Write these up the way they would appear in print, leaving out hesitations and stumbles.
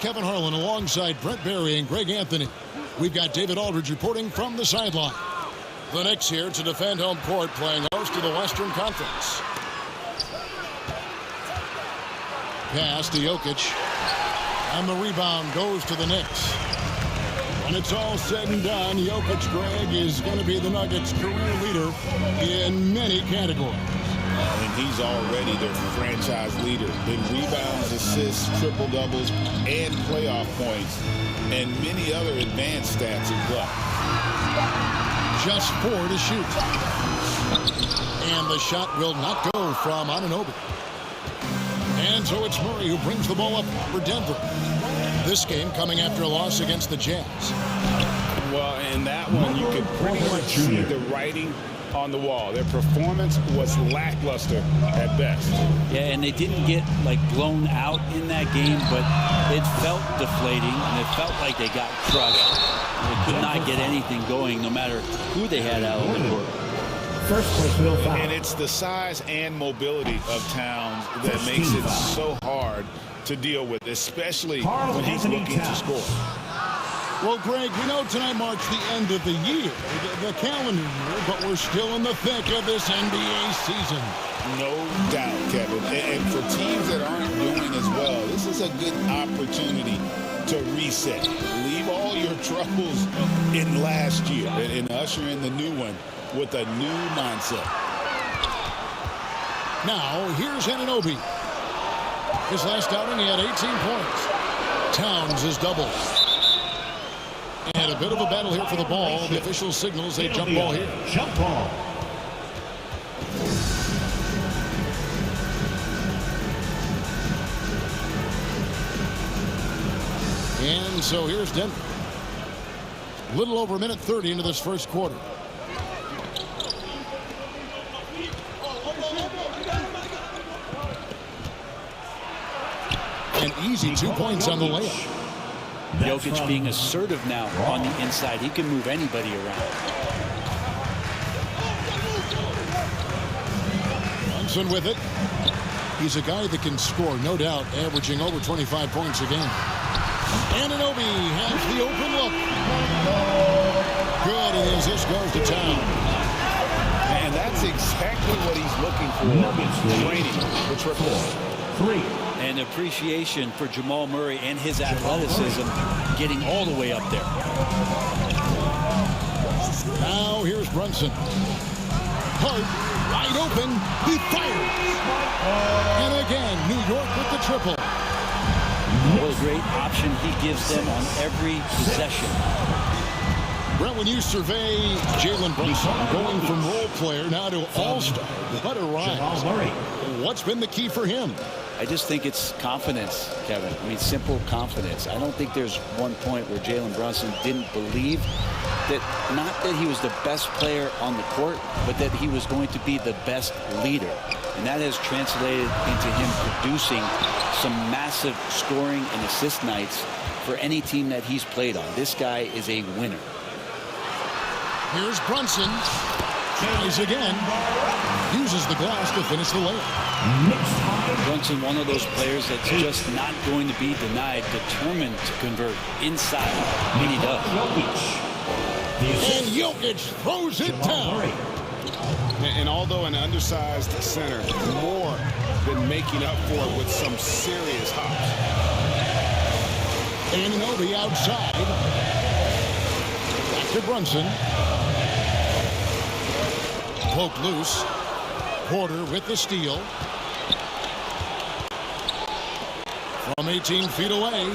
Kevin Harlan alongside Brett Barry and Greg Anthony. We've got David Aldridge reporting from the sideline. The Knicks here to defend home court, playing host to the Western Conference. Pass to Jokic. And the rebound goes to the Knicks. When it's all said and done, Jokic, Greg, is going to be the Nuggets' career leader in many categories. And he's already their franchise leader in rebounds, assists, triple-doubles, and playoff points, and many other advanced stats as well. Just 4 to shoot. And the shot will not go from Anunoby. And so it's Murray who brings the ball up for Denver. This game coming after a loss against the Jazz. Well, in that one, you could pretty much see the writing on the wall. Their performance was lackluster at best. Yeah, and they didn't get blown out in that game, but it felt deflating, and it felt like they got crushed. They could not get anything going, no matter who they had out on the court. And it's the size and mobility of Towns that makes it so hard to deal with, especially when he's looking to score. Well, Greg, we know tonight marks the end of the year, the calendar year, but we're still in the thick of this NBA season. No doubt, Kevin. And for teams that aren't doing as well, this is a good opportunity to reset. Leave all your troubles in last year and usher in the new one with a new mindset. Now, here's Anunoby. His last outing, he had 18 points. Towns is doubled. And a bit of a battle here for the ball. The official signals a jump ball here. Jump ball. And so here's Denver. A little over a minute 30 into this first quarter. An easy 2 points on the layup. Jokic being assertive now on the inside. He can move anybody around. Brunson with it. He's a guy that can score, no doubt, averaging over 25 points a game. Anunoby has the open look. Good, and his assist goes to Town. And that's exactly what he's looking for. Training the triple. 3. And appreciation for Jamal Murray and his athleticism getting all the way up there. Now here's Brunson. Hart, wide open. He fires. And again, New York with the triple. What a great option he gives them on every possession. Brett, when you survey Jalen Brunson going from role player now to all-star, what a rise. What's been the key for him? I just think it's confidence, Kevin. I mean, simple confidence. I don't think there's one point where Jalen Brunson didn't believe that, not that he was the best player on the court, but that he was going to be the best leader. And that has translated into him producing some massive scoring and assist nights for any team that he's played on. This guy is a winner. Here's Brunson. Tries again. Uses the glass to finish the layup. Brunson, one of those players that's just not going to be denied, determined to convert inside, and he does. And Jokic throws it down. And although an undersized center, more than making up for it with some serious hops. Anunoby outside. Back to Brunson. Poked loose. Porter with the steal. From 18 feet away.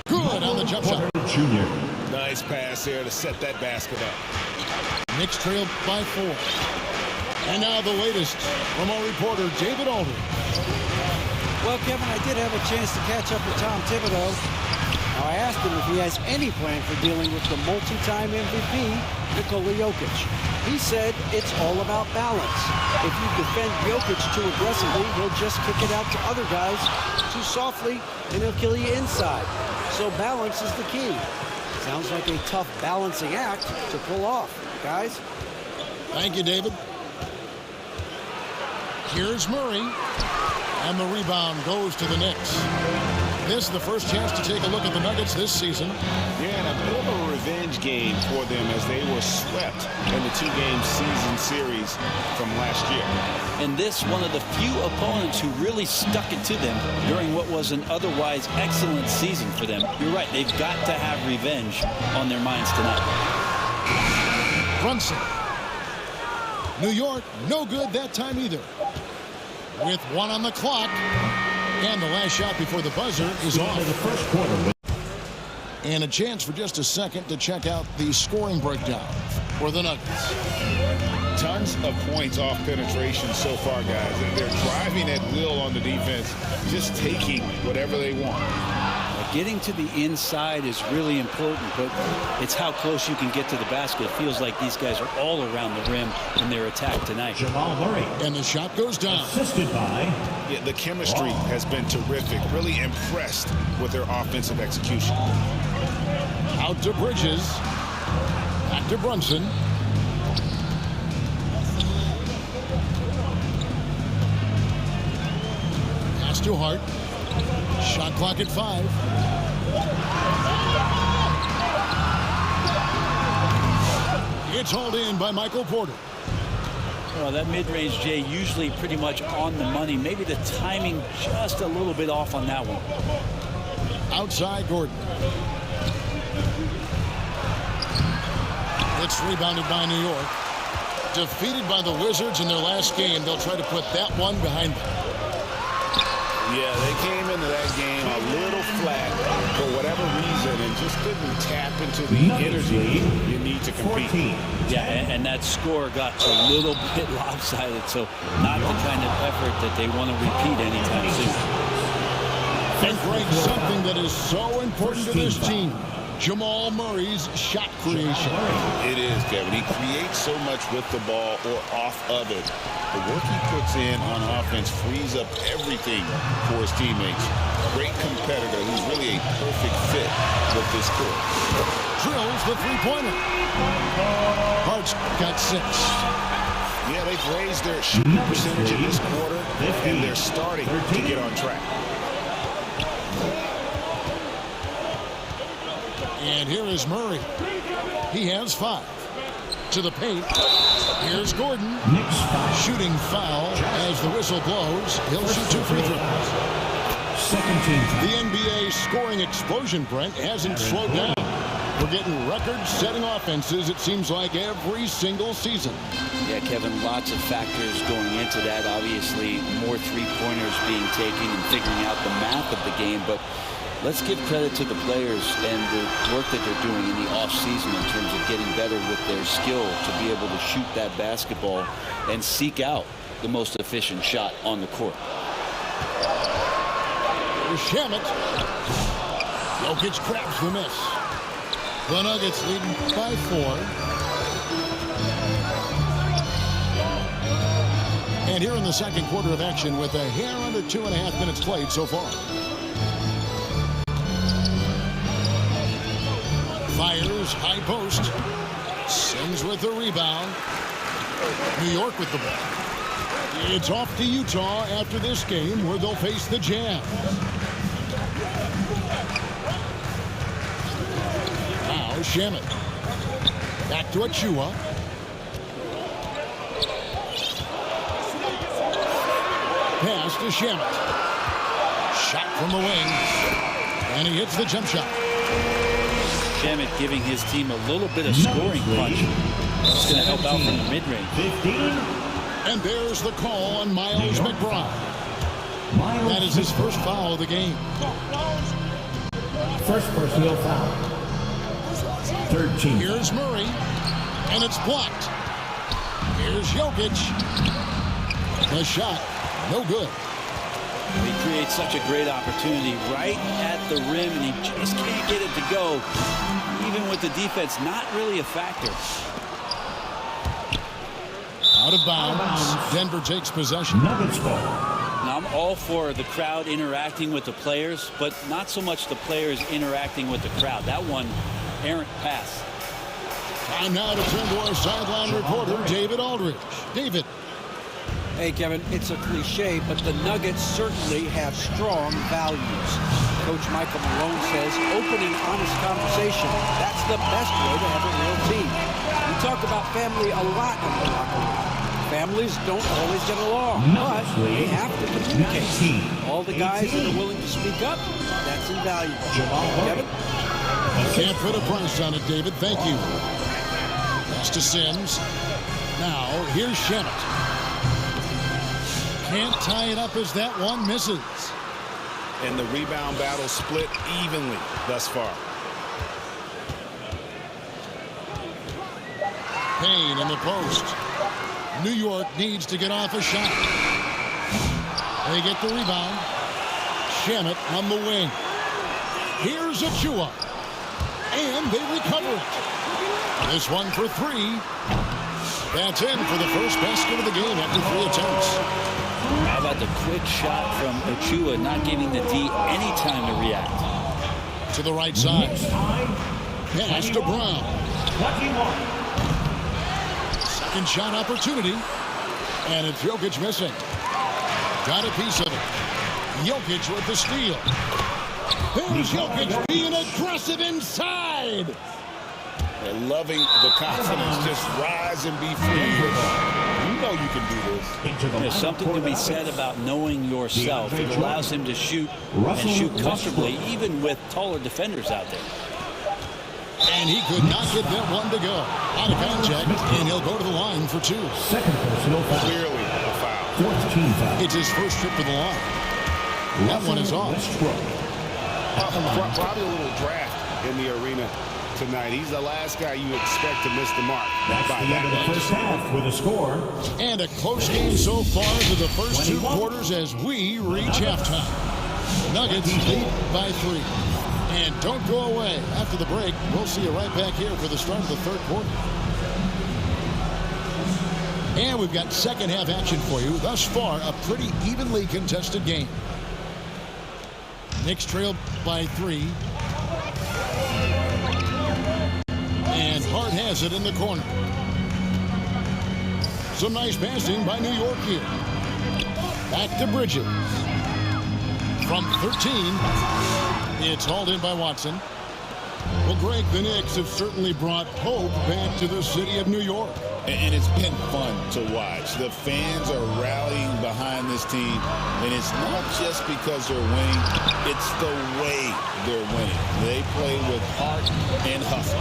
Good on the jump shot. Junior. Nice pass there to set that basket up. Knicks trailed by 4. And now the latest from our reporter, David Aldridge. Well, Kevin, I did have a chance to catch up with Tom Thibodeau. Now, I asked him if he has any plan for dealing with the multi-time MVP, Nikola Jokic. He said it's all about balance. If you defend Jokic too aggressively, he'll just kick it out to other guys too softly, and he'll kill you inside. So balance is the key. Sounds like a tough balancing act to pull off, guys. Thank you, David. Here's Murray. And the rebound goes to the Knicks. This is the first chance to take a look at the Nuggets this season. Yeah, and a bit of a revenge game for them as they were swept in the two-game season series from last year. And this, one of the few opponents who really stuck it to them during what was an otherwise excellent season for them. You're right, they've got to have revenge on their minds tonight. Brunson. New York, no good that time either. With 1 on the clock. And the last shot before the buzzer is off. The first quarter. And a chance for just a second to check out the scoring breakdown for the Nuggets. Tons of points off penetration so far, guys. And they're driving at will on the defense, just taking whatever they want. Getting to the inside is really important, but it's how close you can get to the basket. It feels like these guys are all around the rim in their attack tonight. Jamal Murray. And the shot goes down. Assisted by. Yeah, the chemistry has been terrific. Really impressed with their offensive execution. Out to Bridges. Back to Brunson. Pass to Hart. Shot clock at 5. It's hauled in by Michael Porter. Well, that mid-range, Jay, usually pretty much on the money. Maybe the timing just a little bit off on that one. Outside Gordon. It's rebounded by New York. Defeated by the Wizards in their last game, they'll try to put that one behind them. Yeah, they came into that game a little flat for whatever reason and just couldn't tap into the energy you need to compete. 14. Yeah, and that score got a little bit lopsided, so not the kind of effort that they want to repeat anytime soon. And Greg, something that is so important to this team, Jamal Murray's shot creation. It is, Kevin. He creates so much with the ball or off of it. The work he puts in on offense frees up everything for his teammates. Great competitor who's really a perfect fit with this court. Drills the three-pointer. Hart's got 6. Yeah, they've raised their shooting percentage in this quarter, and they're starting to get on track. And here is Murray. He has 5. To the paint. Here's Gordon. Knicks foul. Shooting foul as the whistle blows. He'll shoot 2 free throws. Second team foul. The NBA scoring explosion, Brent, hasn't slowed down. We're getting record-setting offenses, it seems like, every single season. Yeah, Kevin, lots of factors going into that. Obviously, more three-pointers being taken and figuring out the math of the game, but let's give credit to the players and the work that they're doing in the offseason in terms of getting better with their skill to be able to shoot that basketball and seek out the most efficient shot on the court. Here's Shamet. Jokic grabs the miss. The Nuggets leading by 4. And here in the second quarter of action with a hair under 2.5 minutes played so far. Fires, high post. Sings with the rebound. New York with the ball. It's off to Utah after this game where they'll face the Jazz. Now Shamet. Back to Achua. Pass to Shamet. Shot from the wings. And he hits the jump shot. Shamet giving his team a little bit of scoring punch. It's going to help out from the mid-range. 15. And there's the call on Miles McBride. That is his first foul of the game. First personal foul. 13. Here's Murray. And it's blocked. Here's Jokic. The shot. No good. He creates such a great opportunity right at the rim, and he just can't get it to go. Even with the defense, not really a factor. Out of bounds. Denver takes possession. Nuggets ball. Now, I'm all for the crowd interacting with the players, but not so much the players interacting with the crowd. That one, errant pass. Time now to turn to our sideline reporter, David Aldridge. David. Hey, Kevin, it's a cliche, but the Nuggets certainly have strong values. Coach Michael Malone says opening honest conversation. That's the best way to have a real team. We talk about family a lot in the locker room. Families don't always get along, but they have to communicate. All the guys that are willing to speak up, that's invaluable. Kevin? Can't put a price on it, David. Thank you. Pass to Sims. Now, here's Shemet. Can't tie it up as that one misses. And the rebound battle split evenly thus far. Payne in the post. New York needs to get off a shot. They get the rebound. Shemet on the wing. Here's Achua. And they recover it. This one for three. That's in for the first basket of the game after 3 attempts. How about the quick shot from Achua, not giving the D any time to react? To the right side. Pass to Brown. Second shot opportunity. And it's Jokic missing. Got a piece of it. Jokic with the steal. There's Jokic being aggressive inside. They're loving the confidence. Just rise and be free. You know you can do this. There's something to be said about knowing yourself. It allows him to shoot and shoot comfortably, even with taller defenders out there. And he could not get that one to go. Out of contact, and he'll go to the line for 2. Second personal foul. Clearly a foul. 14 foul. It's his first trip to the line. That one is off. Probably a little draft in the arena tonight. He's the last guy you expect to miss the mark. That's the end of the first half with a score. And a close game so far to the first 2 quarters as we reach halftime. Nuggets lead by 3. And don't go away. After the break, we'll see you right back here for the start of the third quarter. And we've got second half action for you. Thus far, a pretty evenly contested game. Knicks trail by 3. And Hart has it in the corner. Some nice passing by New York here. Back to Bridges. From 13, it's hauled in by Watson. Well, Greg, the Knicks have certainly brought hope back to the city of New York. And it's been fun to watch. The fans are rallying behind this team. And it's not just because they're winning. It's the way they're winning. They play with heart and hustle.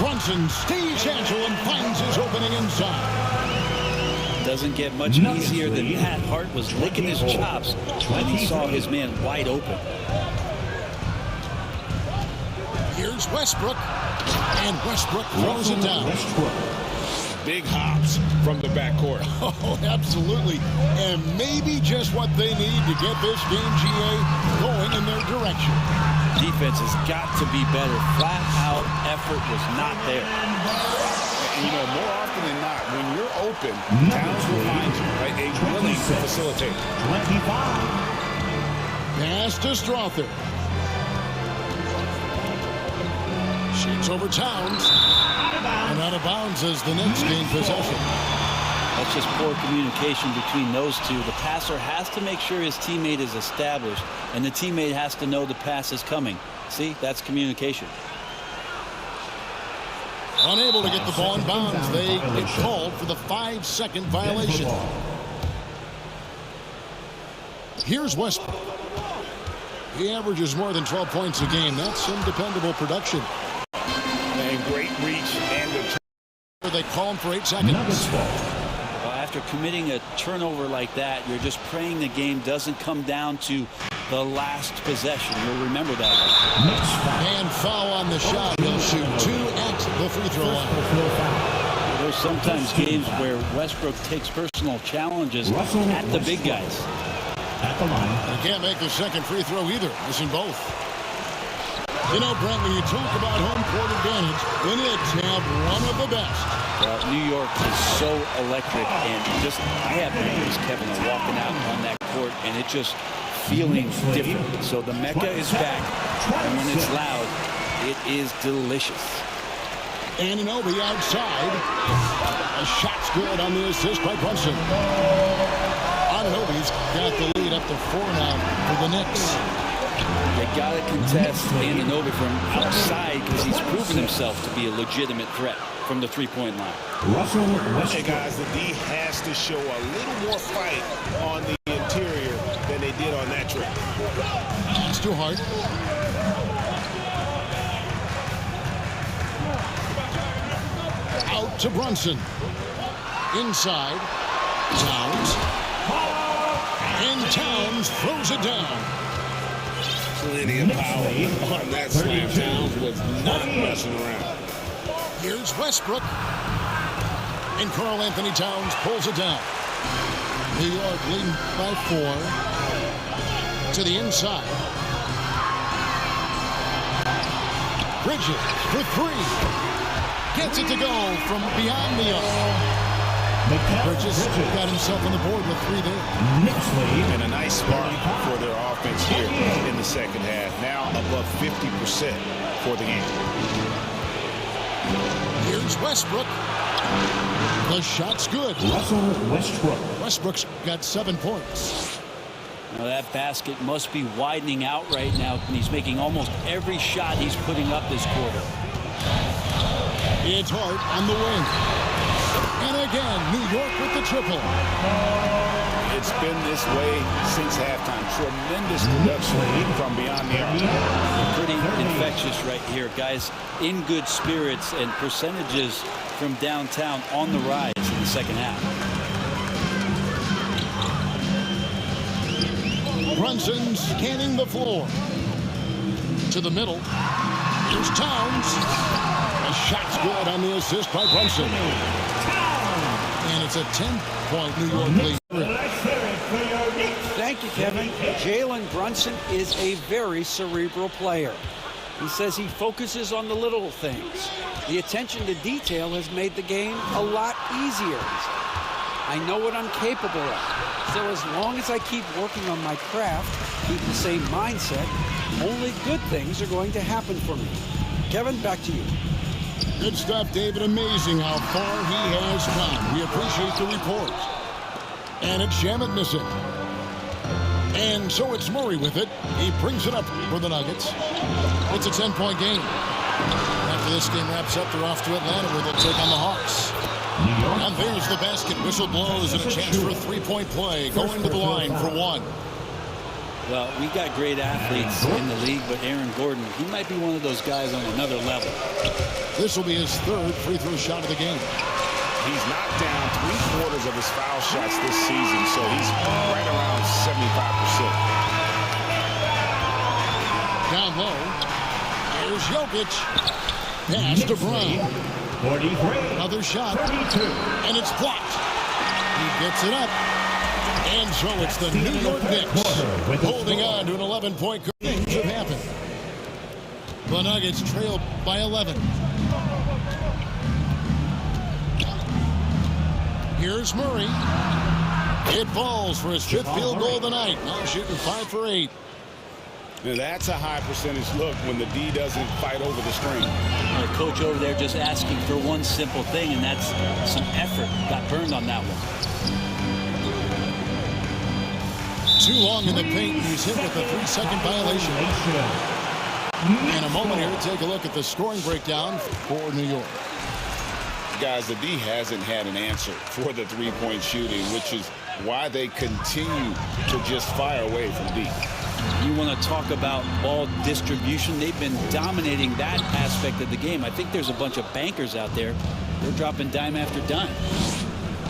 Brunson stays agile and finds his opening inside. Doesn't get much easier than Pat Hart was licking his chops when he saw his man wide open. Here's Westbrook. And Westbrook throws it down. Big hops from the backcourt. Oh, absolutely. And maybe just what they need to get this game, GA, going in their direction. Defense has got to be better. Flat out effort was not there. And, you know, more often than not, when you're open, Towns will find you, right? A willing facilitator. 25. Pass to Strother. Shoots over Towns. And out of bounds as the Knicks gain possession. That's just poor communication between those two. The passer has to make sure his teammate is established, and the teammate has to know the pass is coming. See, that's communication. Unable to get the ball in bounds. They get called for the 5-second violation. Here's Westbrook. He averages more than 12 points a game. That's some dependable production. And great reach and the They call him for 8 seconds. Well, after committing a turnover like that, you're just praying the game doesn't come down to the last possession. You'll remember that. And foul on the shot. He'll shoot 2 at the free throw line. There's sometimes games where Westbrook takes personal challenges at the big guys. At the line. He can't make the second free throw either. Missing both. You know, Brent, when you talk about home court advantage, the Knicks have one of the best. Well, New York is so electric, and just I have memories, Kevin, of walking out on that court, and it just feeling different. So the Mecca is back, and when it's loud, it is delicious. Anunoby outside. A shot's good on the assist by Brunson. Anunoby's got the lead up up to 4 now for the Knicks. They got to contest Anunoby from outside because he's proven himself to be a legitimate threat from the three-point line. Russell Hey, Westbrook. guys, the D has to show a little more fight on the interior than they did on that trip. It's too hard. Out to Brunson. Inside. Towns. And Towns throws it down. Plenty of power on that slam. Towns was not messing around. Here's Westbrook. And Karl Anthony Towns pulls it down. New York leading by 4. To the inside. Bridges for 3. Gets it to go from beyond the arc. Bridges got himself on the board with 3 there. Knicks lead. And a nice spark for their offense here in the second half. Now above 50% for the game. Here's Westbrook. The shot's good. Russell Westbrook. Westbrook's got 7 points. Now that basket must be widening out right now, and he's making almost every shot he's putting up this quarter. It's Hart on the wing. And again, New York with the triple. It's been this way since halftime. Tremendous production from beyond the arc. Pretty infectious right here, guys. In good spirits and percentages from downtown on the rise in the second half. Brunson scanning the floor. To the middle. Here's Towns. The shot's good on the assist by Brunson. And it's a 10-point New York lead. Thank you, Kevin. Jalen Brunson is a very cerebral player. He says he focuses on the little things. The attention to detail has made the game a lot easier. I know what I'm capable of. So as long as I keep working on my craft, keep the same mindset, only good things are going to happen for me. Kevin, back to you. Good stuff, David. Amazing how far he has come. We appreciate the report. And it's Shamet missing. And so it's Murray with it. He brings it up for the Nuggets. It's a 10-point game. After this game wraps up, they're off to Atlanta where they'll take on the Hawks. And there's the basket. Whistle blows and a chance for a 3-point play. Going to the line for 1. Well, we got great athletes in the league, but Aaron Gordon, he might be one of those guys on another level. This will be his 3rd free throw shot of the game. He's knocked down 3/4 of his foul shots this season, so he's right around 75%. Down low. Here's Jokic. Pass to Brown. 43. Another shot. 32. And it's blocked. He gets it up. And so it's the New York Knicks holding on to an 11-point. Things have happened. The Nuggets trail by 11. Here's Murray. It falls for his 5th field goal of the night. Now shooting 5 for 8. Now that's a high percentage look when the D doesn't fight over the screen. The coach over there just asking for one simple thing, and that's some effort. Got burned on that one. Too long in the paint. He's hit with a 3-second violation. In a moment here, take a look at the scoring breakdown for New York. Guys, the D hasn't had an answer for the 3-point shooting, which is why they continue to just fire away from deep. You want to talk about ball distribution. They've been dominating that aspect of the game. I think there's a bunch of bankers out there. They're dropping dime after dime.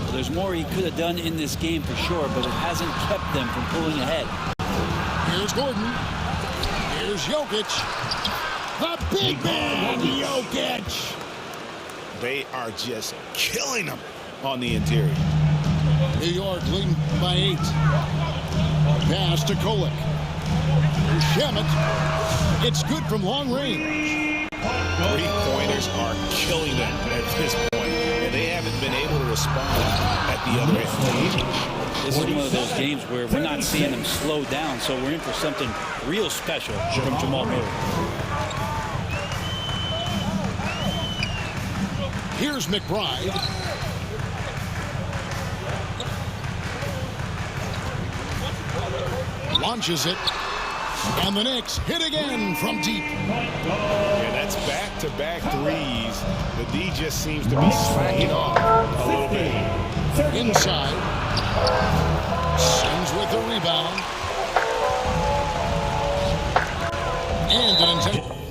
Well, there's more he could have done in this game for sure, but it hasn't kept them from pulling ahead. Here's Gordon. Here's Jokic. The big man, Jokic. They are just killing them on the interior. New York leading by 8. Pass to Kolek. Shamet. It's good from long range. 3-pointers are killing them at this point, and they haven't been able to respond at the other end. This is one of those games where we're not seeing them slow down, so we're in for something real special from Jamal Murray. Here's McBride. launches it. And the Knicks hit again from deep. Yeah, that's back-to-back threes. The D just seems to be slacking off a little bit. Inside. Sims with the rebound. And an intended.